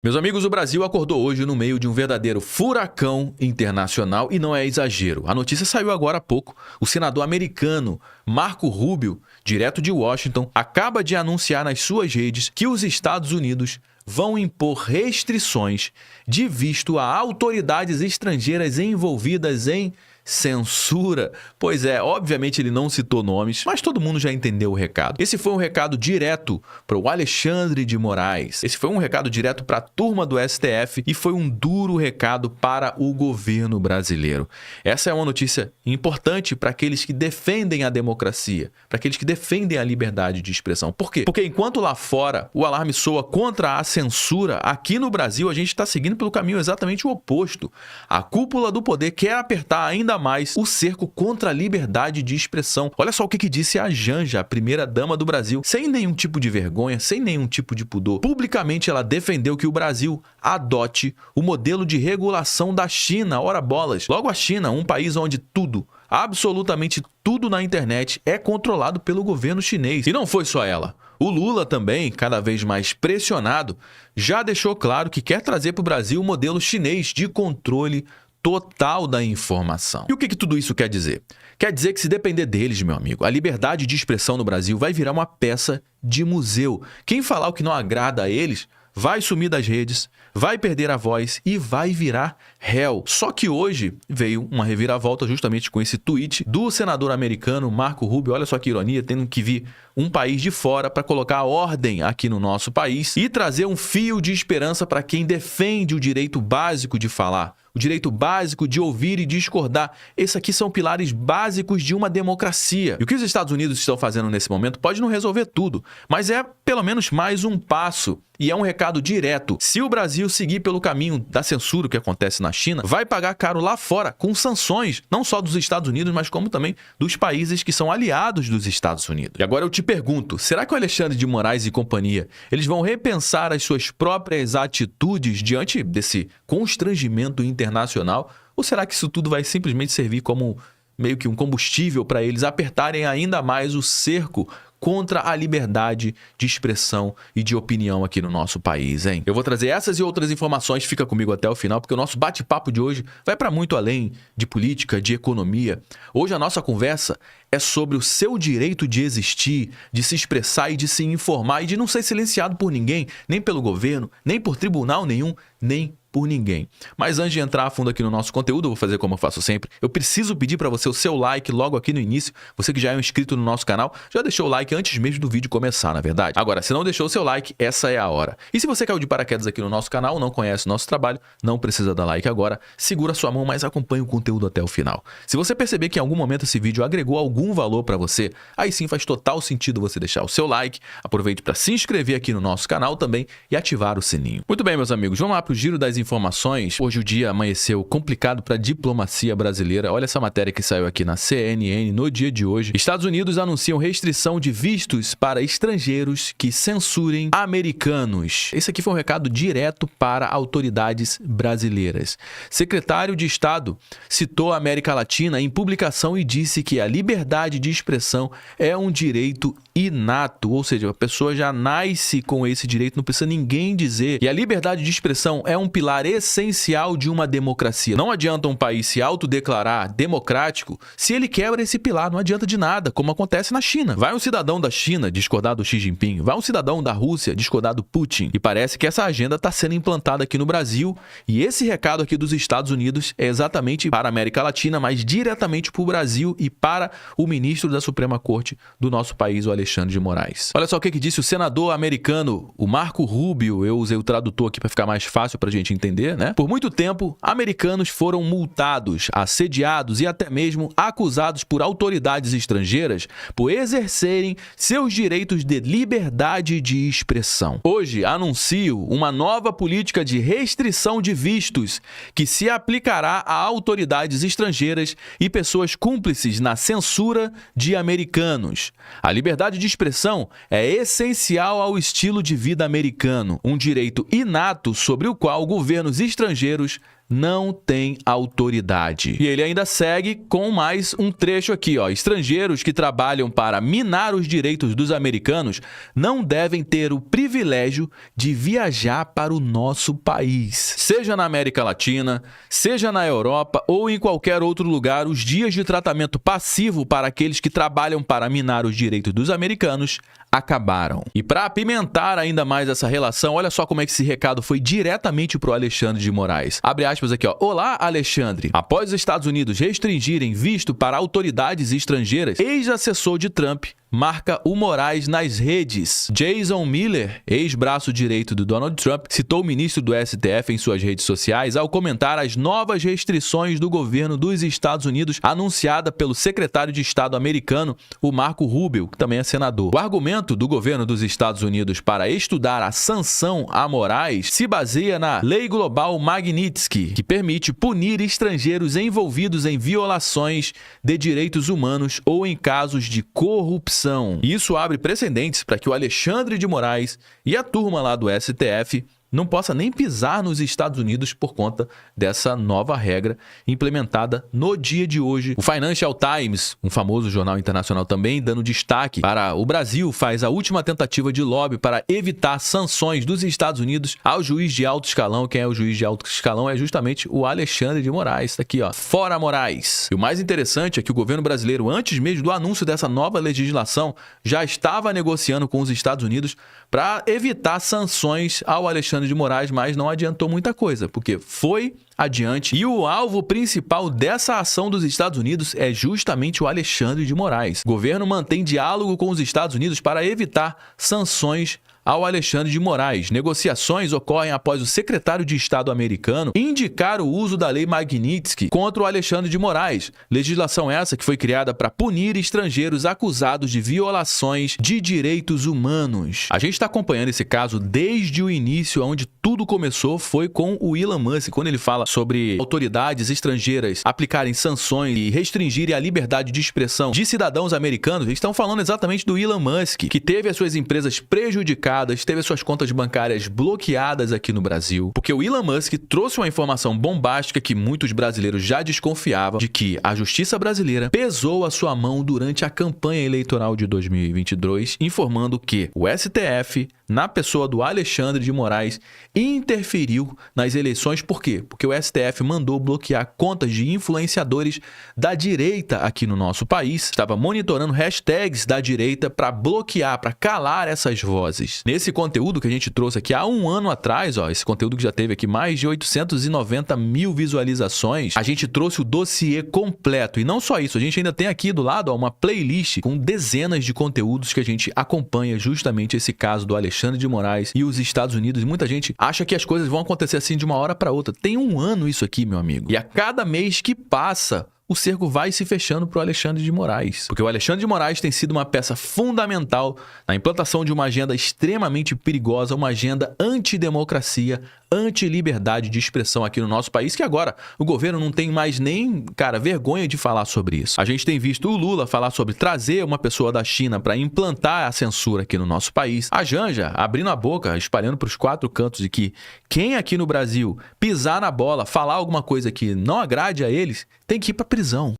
Meus amigos, o Brasil acordou hoje no meio de um verdadeiro furacão internacional e não é exagero. A notícia saiu agora há pouco. O senador americano Marco Rubio, direto de Washington, acaba de anunciar nas suas redes que os Estados Unidos vão impor restrições de visto a autoridades estrangeiras envolvidas em censura. Pois é, obviamente ele não citou nomes, mas todo mundo já entendeu o recado. Esse foi um recado direto para o Alexandre de Moraes. Esse foi um recado direto para a turma do STF e foi um duro recado para o governo brasileiro. Essa é uma notícia importante para aqueles que defendem a democracia, para aqueles que defendem a liberdade de expressão. Por quê? Porque enquanto lá fora o alarme soa contra a censura, aqui no Brasil a gente está seguindo pelo caminho exatamente o oposto. A cúpula do poder quer apertar ainda mais o cerco contra a liberdade de expressão. Olha só o que disse a Janja, a primeira-dama do Brasil, sem nenhum tipo de vergonha, sem nenhum tipo de pudor. Publicamente ela defendeu que o Brasil adote o modelo de regulação da China. Ora bolas! Logo a China, um país onde tudo, absolutamente tudo na internet é controlado pelo governo chinês. E não foi só ela. O Lula também, cada vez mais pressionado, já deixou claro que quer trazer para o Brasil o modelo chinês de controle total da informação. E o que tudo isso quer dizer? Quer dizer que se depender deles, meu amigo, a liberdade de expressão no Brasil vai virar uma peça de museu. Quem falar o que não agrada a eles vai sumir das redes, vai perder a voz e vai virar réu. Só que hoje veio uma reviravolta justamente com esse tweet do senador americano Marco Rubio. Olha só que ironia, tendo que vir um país de fora para colocar ordem aqui no nosso país e trazer um fio de esperança para quem defende o direito básico de falar, o direito básico de ouvir e discordar. Esses aqui são pilares básicos de uma democracia. E o que os Estados Unidos estão fazendo nesse momento pode não resolver tudo, mas é pelo menos mais um passo. E é um recado direto. Se o Brasil seguir pelo caminho da censura que acontece na China, vai pagar caro lá fora, com sanções, não só dos Estados Unidos, mas como também dos países que são aliados dos Estados Unidos. E agora eu te pergunto, será que o Alexandre de Moraes e companhia, eles vão repensar as suas próprias atitudes diante desse constrangimento internacional? Ou será que isso tudo vai simplesmente servir como meio que um combustível para eles apertarem ainda mais o cerco contra a liberdade de expressão e de opinião aqui no nosso país, hein? Eu vou trazer essas e outras informações, fica comigo até o final, porque o nosso bate-papo de hoje vai para muito além de política, de economia. Hoje a nossa conversa é sobre o seu direito de existir, de se expressar e de se informar e de não ser silenciado por ninguém, nem pelo governo, nem por tribunal nenhum, nem por ninguém. Mas antes de entrar a fundo aqui no nosso conteúdo, eu vou fazer como eu faço sempre. Eu preciso pedir para você o seu like logo aqui no início. Você que já é um inscrito no nosso canal, já deixou o like antes mesmo do vídeo começar, na verdade. Agora, se não deixou o seu like, essa é a hora. E se você caiu de paraquedas aqui no nosso canal, não conhece o nosso trabalho, não precisa dar like agora, segura sua mão, mas acompanhe o conteúdo até o final. Se você perceber que em algum momento esse vídeo agregou algum valor para você, aí sim faz total sentido você deixar o seu like. Aproveite para se inscrever aqui no nosso canal também e ativar o sininho. Muito bem, meus amigos, vamos lá para o giro das informações. Hoje o dia amanheceu complicado para a diplomacia brasileira. Olha essa matéria que saiu aqui na CNN no dia de hoje. Estados Unidos anunciam restrição de vistos para estrangeiros que censurem americanos. Esse aqui foi um recado direto para autoridades brasileiras. Secretário de Estado citou a América Latina em publicação e disse que a liberdade de expressão é um direito inato, ou seja, a pessoa já nasce com esse direito, não precisa ninguém dizer. E a liberdade de expressão é um pilar essencial de uma democracia. Não adianta um país se autodeclarar democrático se ele quebra esse pilar, não adianta de nada, como acontece na China. Vai um cidadão da China discordar do Xi Jinping, vai um cidadão da Rússia discordar do Putin. E parece que essa agenda está sendo implantada aqui no Brasil, e esse recado aqui dos Estados Unidos é exatamente para a América Latina, mas diretamente para o Brasil e para o ministro da Suprema Corte do nosso país, o Alexandre de Moraes. Olha só o que disse o senador americano, o Marco Rubio. Eu usei o tradutor aqui para ficar mais fácil para a gente entender, né? Por muito tempo, americanos foram multados, assediados e até mesmo acusados por autoridades estrangeiras por exercerem seus direitos de liberdade de expressão. Hoje, anuncio uma nova política de restrição de vistos que se aplicará a autoridades estrangeiras e pessoas cúmplices na censura de americanos. A liberdade de expressão é essencial ao estilo de vida americano, um direito inato sobre o qual governos estrangeiros não tem autoridade. E ele ainda segue com mais um trecho aqui, ó. Estrangeiros que trabalham para minar os direitos dos americanos não devem ter o privilégio de viajar para o nosso país. Seja na América Latina, seja na Europa ou em qualquer outro lugar, os dias de tratamento passivo para aqueles que trabalham para minar os direitos dos americanos acabaram. E para apimentar ainda mais essa relação, olha só como é que esse recado foi diretamente para o Alexandre de Moraes. Abre aspas aqui, ó. Olá, Alexandre. Após os Estados Unidos restringirem visto para autoridades estrangeiras, ex-assessor de Trump marca o Moraes nas redes. Jason Miller, ex-braço direito do Donald Trump, citou o ministro do STF em suas redes sociais ao comentar as novas restrições do governo dos Estados Unidos anunciada pelo secretário de Estado americano, o Marco Rubio, que também é senador. O argumento do governo dos Estados Unidos para estudar a sanção a Moraes se baseia na Lei Global Magnitsky, que permite punir estrangeiros envolvidos em violações de direitos humanos ou em casos de corrupção. Isso abre precedentes para que o Alexandre de Moraes e a turma lá do STF não possa nem pisar nos Estados Unidos por conta dessa nova regra implementada no dia de hoje. O Financial Times, um famoso jornal internacional também, dando destaque para o Brasil, faz a última tentativa de lobby para evitar sanções dos Estados Unidos ao juiz de alto escalão. Quem é o juiz de alto escalão é justamente o Alexandre de Moraes. Tá aqui, ó. Fora Moraes. E o mais interessante é que o governo brasileiro, antes mesmo do anúncio dessa nova legislação, já estava negociando com os Estados Unidos para evitar sanções ao Alexandre de Moraes, mas não adiantou muita coisa, porque foi adiante. E o alvo principal dessa ação dos Estados Unidos é justamente o Alexandre de Moraes. O governo mantém diálogo com os Estados Unidos para evitar sanções ao Alexandre de Moraes. Negociações ocorrem após o secretário de Estado americano indicar o uso da Lei Magnitsky contra o Alexandre de Moraes. Legislação essa que foi criada para punir estrangeiros acusados de violações de direitos humanos. A gente está acompanhando esse caso desde o início, onde tudo começou foi com o Elon Musk, quando ele fala sobre autoridades estrangeiras aplicarem sanções e restringirem a liberdade de expressão de cidadãos americanos. Eles estão falando exatamente do Elon Musk, que teve as suas empresas prejudicadas, teve as suas contas bancárias bloqueadas aqui no Brasil, porque o Elon Musk trouxe uma informação bombástica que muitos brasileiros já desconfiavam de que a justiça brasileira pesou a sua mão durante a campanha eleitoral de 2022, informando que o STF, na pessoa do Alexandre de Moraes, interferiu nas eleições. Por quê? Porque o STF mandou bloquear contas de influenciadores da direita aqui no nosso país, estava monitorando hashtags da direita para bloquear, para calar essas vozes. Nesse conteúdo que a gente trouxe aqui há um ano atrás, ó, esse conteúdo que já teve aqui mais de 890 mil visualizações, a gente trouxe o dossiê completo. E não só isso, a gente ainda tem aqui do lado, ó, uma playlist com dezenas de conteúdos que a gente acompanha justamente esse caso do Alexandre de Moraes e os Estados Unidos. E muita gente acha que as coisas vão acontecer assim de uma hora para outra. Tem um ano isso aqui, meu amigo. E a cada mês que passa, o cerco vai se fechando para o Alexandre de Moraes. Porque o Alexandre de Moraes tem sido uma peça fundamental na implantação de uma agenda extremamente perigosa, uma agenda antidemocracia, anti-liberdade de expressão aqui no nosso país, que agora o governo não tem mais nem, cara, vergonha de falar sobre isso. A gente tem visto o Lula falar sobre trazer uma pessoa da China para implantar a censura aqui no nosso país. A Janja abrindo a boca, espalhando para os quatro cantos de que quem aqui no Brasil pisar na bola, falar alguma coisa que não agrade a eles, tem que ir para prisão.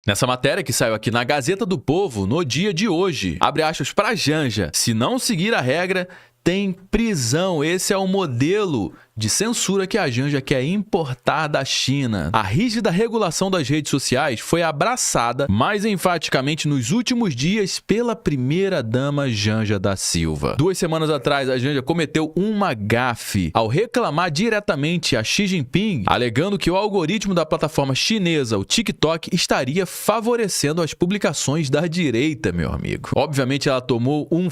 Nessa matéria que saiu aqui na Gazeta do Povo, no dia de hoje, abre aspas para Janja, se não seguir a regra, tem prisão. Esse é o modelo de censura que a Janja quer importar da China. A rígida regulação das redes sociais foi abraçada mais enfaticamente nos últimos dias pela primeira-dama Janja da Silva. 2 semanas atrás, a Janja cometeu uma gafe ao reclamar diretamente a Xi Jinping, alegando que o algoritmo da plataforma chinesa, o TikTok, estaria favorecendo as publicações da direita, meu amigo. Obviamente, ela tomou um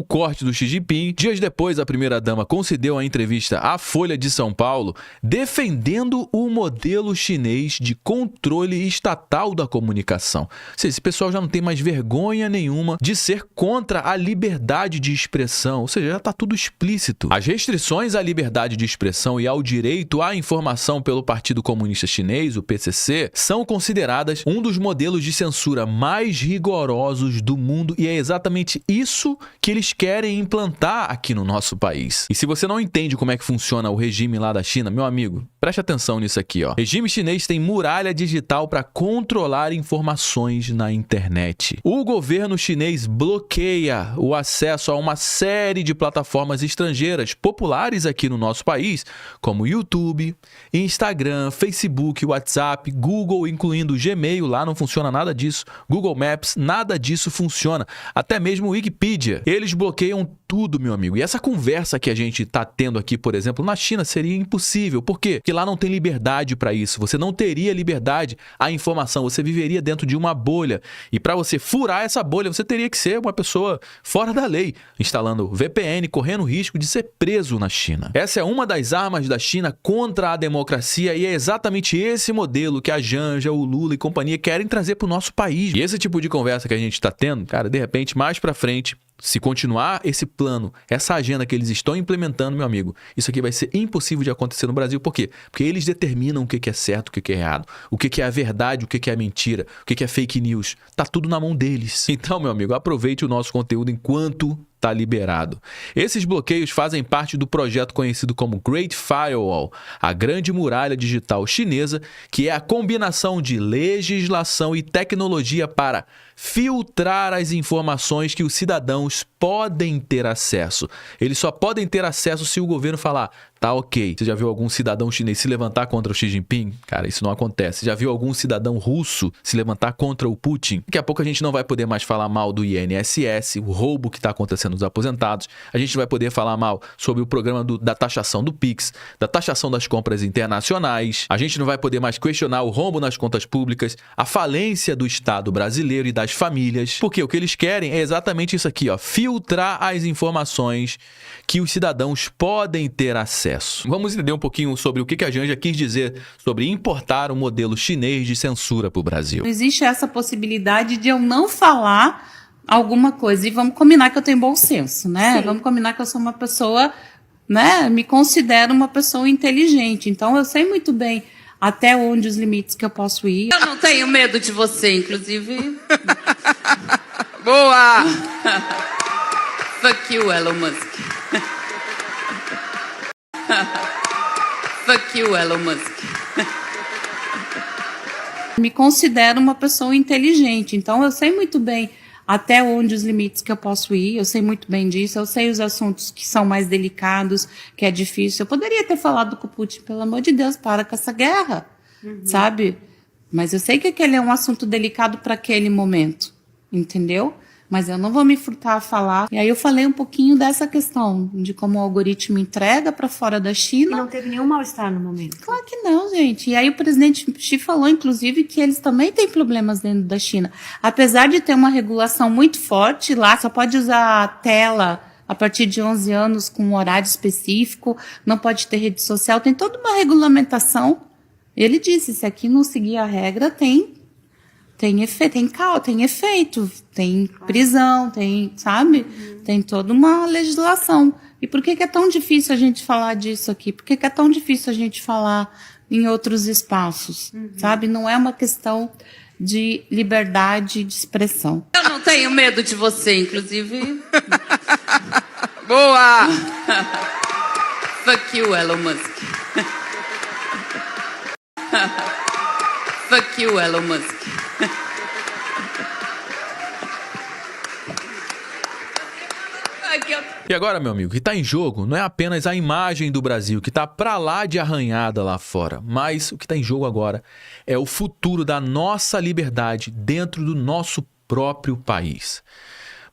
corte do Xi Jinping. Dias depois, a primeira-dama concedeu a entrevista à Folha de São Paulo, defendendo o modelo chinês de controle estatal da comunicação. Ou seja, esse pessoal já não tem mais vergonha nenhuma de ser contra a liberdade de expressão, ou seja, já está tudo explícito. As restrições à liberdade de expressão e ao direito à informação pelo Partido Comunista Chinês, o PCC, são consideradas um dos modelos de censura mais rigorosos do mundo, e é exatamente isso que eles querem implantar aqui no nosso país. E se você não entende como é que funciona o regime lá da China, meu amigo, preste atenção nisso aqui, ó. O regime chinês tem muralha digital para controlar informações na internet. O governo chinês bloqueia o acesso a uma série de plataformas estrangeiras populares aqui no nosso país, como YouTube, Instagram, Facebook, WhatsApp, Google, incluindo o Gmail, lá não funciona nada disso, Google Maps, nada disso funciona, até mesmo o Wikipedia. Eles bloqueiam tudo, meu amigo. E essa conversa que a gente tá tendo aqui, por exemplo, na China seria impossível. Por quê? Porque lá não tem liberdade para isso. Você não teria liberdade à informação. Você viveria dentro de uma bolha. E para você furar essa bolha, você teria que ser uma pessoa fora da lei, instalando VPN, correndo risco de ser preso na China. Essa é uma das armas da China contra a democracia e é exatamente esse modelo que a Janja, o Lula e companhia querem trazer para o nosso país. E esse tipo de conversa que a gente está tendo, cara, de repente, mais para frente, se continuar esse plano, essa agenda que eles estão implementando, meu amigo, isso aqui vai ser impossível de acontecer no Brasil. Por quê? Porque eles determinam o que é certo, o que é errado, o que é a verdade, o que é a mentira, o que é fake news. Tá tudo na mão deles. Então, meu amigo, aproveite o nosso conteúdo enquanto tá liberado. Esses bloqueios fazem parte do projeto conhecido como Great Firewall, a grande muralha digital chinesa, que é a combinação de legislação e tecnologia para filtrar as informações que os cidadãos podem ter acesso. Eles só podem ter acesso se o governo falar, tá ok. Você já viu algum cidadão chinês se levantar contra o Xi Jinping? Cara, isso não acontece. Você já viu algum cidadão russo se levantar contra o Putin? Daqui a pouco a gente não vai poder mais falar mal do INSS, o roubo que está acontecendo nos aposentados. A gente vai poder falar mal sobre o programa da taxação do Pix, da taxação das compras internacionais. A gente não vai poder mais questionar o rombo nas contas públicas, a falência do Estado brasileiro e das famílias. Porque o que eles querem é exatamente isso aqui, ó, filtrar as informações que os cidadãos podem ter acesso. Vamos entender um pouquinho sobre o que a Janja quis dizer sobre importar um modelo chinês de censura para o Brasil. Existe essa possibilidade de eu não falar alguma coisa. E vamos combinar que eu tenho bom senso, né? Sim. Vamos combinar que eu sou uma pessoa, né? Me considero uma pessoa inteligente. Então, eu sei muito bem até onde os limites que eu posso ir. Eu não tenho medo de você, inclusive. Boa! Fuck you, Elon Musk. Fuck you, Elon Musk. Me considero uma pessoa inteligente. Então, eu sei muito bem até onde os limites que eu posso ir, eu sei muito bem disso, eu sei os assuntos que são mais delicados, que é difícil. Eu poderia ter falado com o Putin, pelo amor de Deus, para com essa guerra, sabe? Mas eu sei que aquele é um assunto delicado para aquele momento, entendeu? Mas eu não vou me furtar a falar. E aí eu falei um pouquinho dessa questão, de como o algoritmo entrega para fora da China. E não teve nenhum mal-estar no momento. Claro que não, gente. E aí o presidente Xi falou, inclusive, que eles também têm problemas dentro da China. Apesar de ter uma regulação muito forte lá, só pode usar a tela a partir de 11 anos com um horário específico, não pode ter rede social, tem toda uma regulamentação. Ele disse, se aqui não seguir a regra, tem efeito, tem prisão, sabe? Tem toda uma legislação. E por que é tão difícil a gente falar disso aqui? Por que é tão difícil a gente falar em outros espaços, sabe? Não é uma questão de liberdade de expressão. Eu não tenho medo de você, inclusive. Boa! Fuck you, Elon Musk. Fuck you, Elon Musk. E agora, meu amigo, o que está em jogo não é apenas a imagem do Brasil, que está para lá de arranhada lá fora, mas o que está em jogo agora é o futuro da nossa liberdade dentro do nosso próprio país.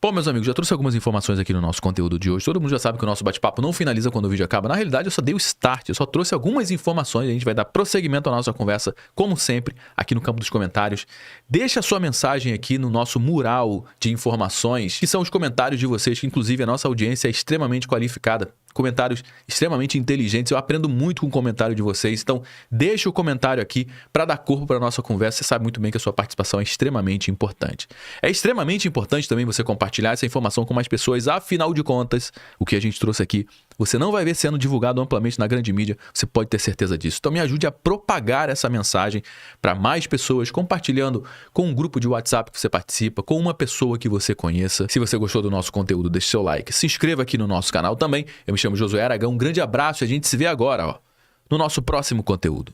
Bom, meus amigos, já trouxe algumas informações aqui no nosso conteúdo de hoje. Todo mundo já sabe que o nosso bate-papo não finaliza quando o vídeo acaba. Na realidade, eu só dei o start, eu só trouxe algumas informações. A gente vai dar prosseguimento à nossa conversa, como sempre, aqui no campo dos comentários. Deixa a sua mensagem aqui no nosso mural de informações, que são os comentários de vocês, que inclusive a nossa audiência é extremamente qualificada. Comentários extremamente inteligentes. Eu aprendo muito com o comentário de vocês. Então, deixa o comentário aqui para dar corpo para a nossa conversa. Você sabe muito bem que a sua participação é extremamente importante. É extremamente importante também você compartilhar essa informação com mais pessoas. Afinal de contas, o que a gente trouxe aqui, você não vai ver sendo divulgado amplamente na grande mídia. Você pode ter certeza disso. Então, me ajude a propagar essa mensagem para mais pessoas, compartilhando com um grupo de WhatsApp que você participa, com uma pessoa que você conheça. Se você gostou do nosso conteúdo, deixe seu like. Se inscreva aqui no nosso canal também. Eu me chamo Josué Aragão, um grande abraço e a gente se vê agora, no nosso próximo conteúdo.